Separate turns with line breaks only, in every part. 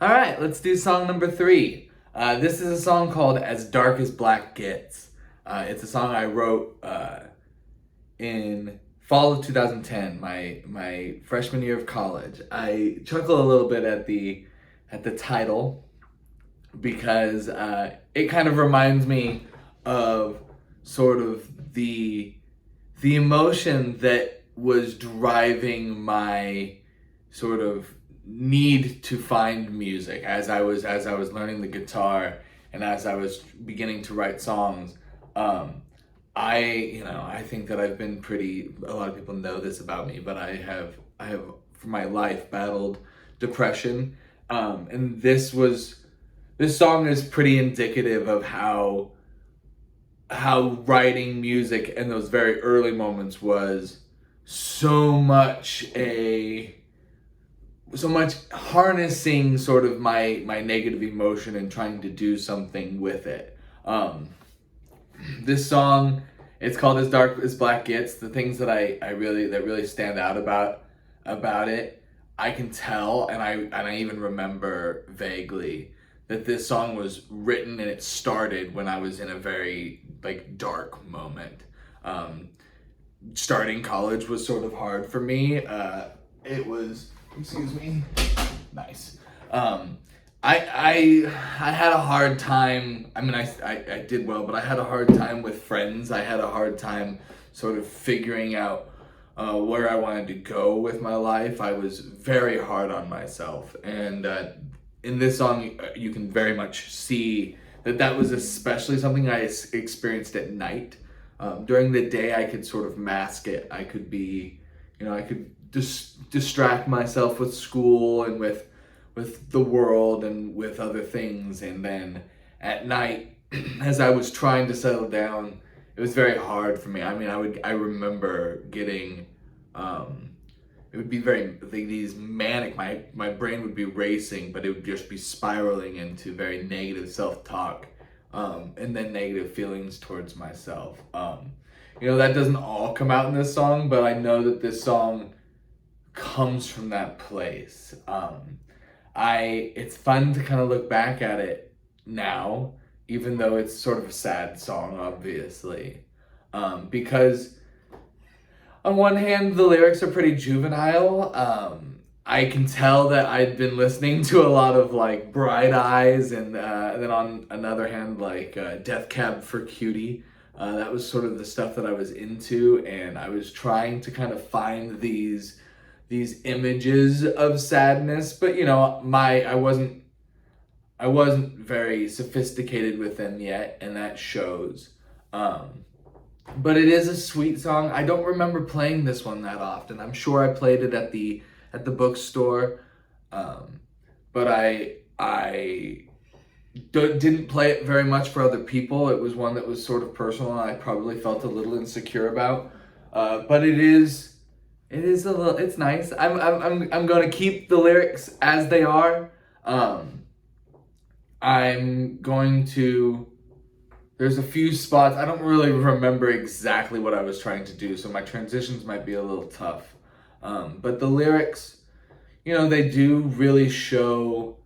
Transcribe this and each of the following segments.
All right, let's do song number 3. This is a song called As Dark as Black Gets. It's a song I wrote in fall of 2010, my freshman year of college. I chuckle a little bit at the title because it kind of reminds me of sort of the emotion that was driving my sort of need to find music as I was learning the guitar and as I was beginning to write songs. I think that I've been a lot of people know this about me, but I have for my life battled depression. And this song is pretty indicative of how writing music in those very early moments was so much harnessing sort of my negative emotion and trying to do something with it. This song, it's called As Dark as Black Gets. The things that really stand out about it, I can tell, and I even remember vaguely that this song was written and it started when I was in a very dark moment. Starting college was sort of hard for me. It was, excuse me, nice. I had a hard time. I mean, I did well, but I had a hard time with friends. I had a hard time sort of figuring out where I wanted to go with my life. I was very hard on myself, and in this song, you can very much see that was especially something I experienced at night. During the day, I could sort of mask it. I could be, I could distract myself with school and with the world and with other things. And then at night, as I was trying to settle down, it was very hard for me. I mean, I remember getting, it would be these manic, my brain would be racing, but it would just be spiraling into very negative self-talk, and then negative feelings towards myself. That doesn't all come out in this song, but I know that this song comes from that place. It's fun to kind of look back at it now, even though it's sort of a sad song, obviously, because on one hand, the lyrics are pretty juvenile. I can tell that I'd been listening to a lot of Bright Eyes, and then on another hand, Death Cab for Cutie. That was sort of the stuff that I was into, and I was trying to kind of find these images of sadness, but I wasn't very sophisticated with them yet, and that shows. But it is a sweet song. I don't remember playing this one that often. I'm sure I played it at the bookstore, but I didn't play it very much for other people. It was one that was sort of personal, and I probably felt a little insecure about. But it is a little. It's nice. I'm gonna keep the lyrics as they are. I'm going to. There's a few spots, I don't really remember exactly what I was trying to do, so my transitions might be a little tough. But the lyrics, they do really show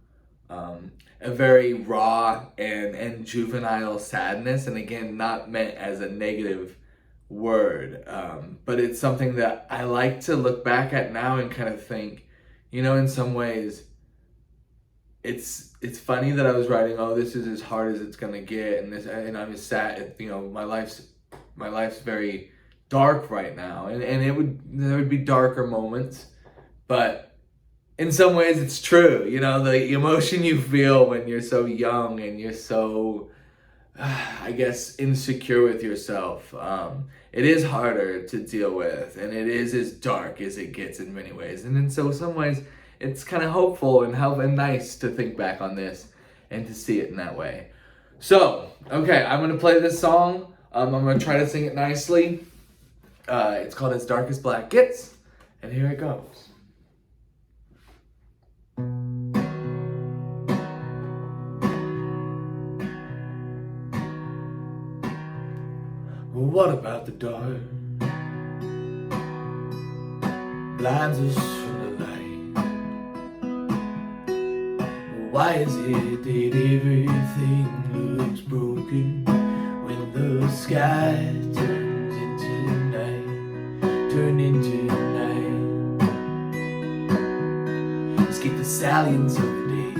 a very raw and juvenile sadness, and again, not meant as a negative word, but it's something that I like to look back at now and kind of think, in some ways, it's funny that I was writing, oh, this is as hard as it's gonna get, and I'm just sad. My life's very dark right now, and there would be darker moments, but in some ways it's true. The emotion you feel when you're so young and you're so, I guess, insecure with yourself. It is harder to deal with, and it is as dark as it gets in many ways, and in some ways, it's kind of hopeful and nice to think back on this and to see it in that way. So, okay, I'm going to play this song. I'm going to try to sing it nicely. It's called As Dark as Black Gets, and here it goes. What about the dark? Blinds us from the light. Why is it that everything looks broken when the sky turns into night, Let's get the salience of the day.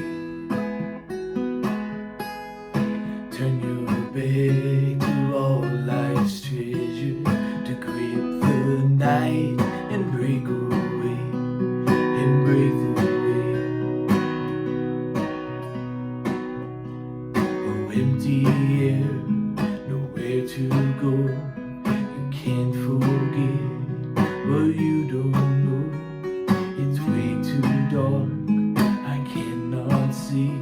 Turn your back to all life's treasure, to grip the night and break away, and break away. Oh, empty air, nowhere to go. You can't forget what you don't know. It's way too dark, I cannot see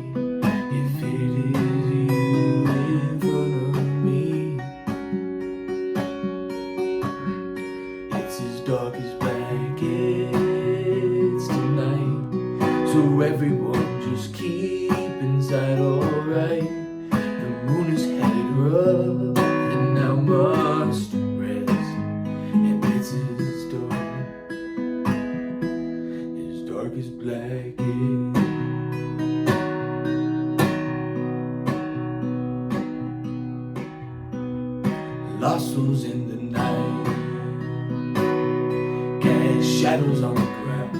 if it is you in front of me. It's as dark as blackness tonight, so everyone just keep inside, alright. The moon has had it rough and now must rest, and it's as dark as blackness. Lost souls in the night, cast shadows on the ground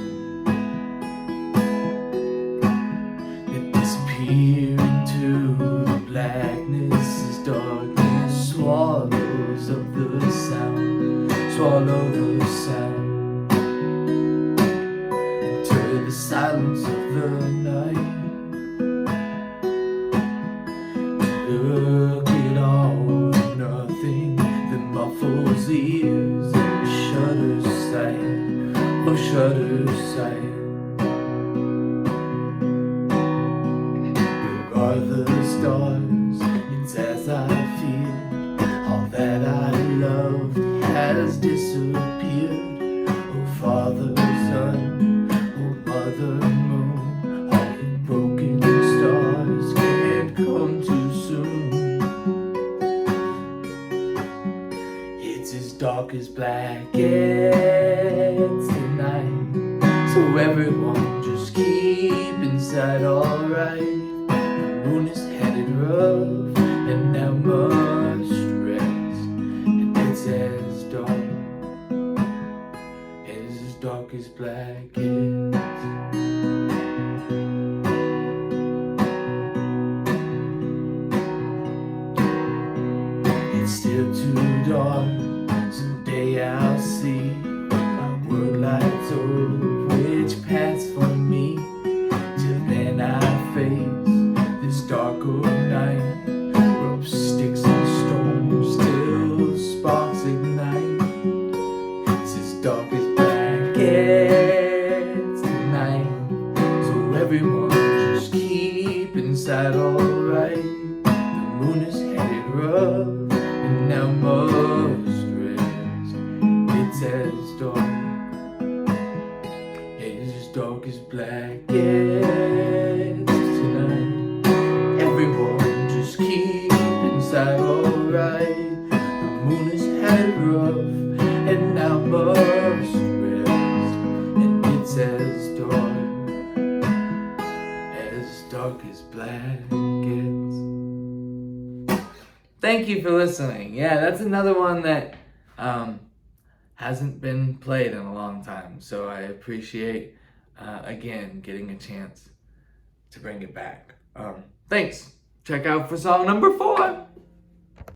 that disappear into the blackness as darkness swallows up the sound, swallow the sound, into the silence of the night. Look at all nothing that muffles ears, shutter sight, oh shutter sight. Where are the stars? It's as I feel all that I loved has disappeared. Oh Father, Son, oh Mother Moon, all the broken stars can't come too soon. It's as dark as blackness tonight, so everyone just keep inside, alright. The moon is headed rough and now must rest, and it's as dark as blackness. It's still too dark, someday I'll see my world lights up, which paths for me. Till then I face this dark old night, rope, sticks and stones till sparks ignite. It's as dark as blackness tonight, so everyone just keep inside, alright. The moon is headed rough and now must rest. It's as dark as blackness tonight. Everyone just keep inside, alright. The moon is headed rough and now must rest, and it's as dark as blackness. Thank you for listening. Yeah, that's another one that hasn't been played in a long time, so I appreciate again getting a chance to bring it back. Thanks. Check out for song number 4.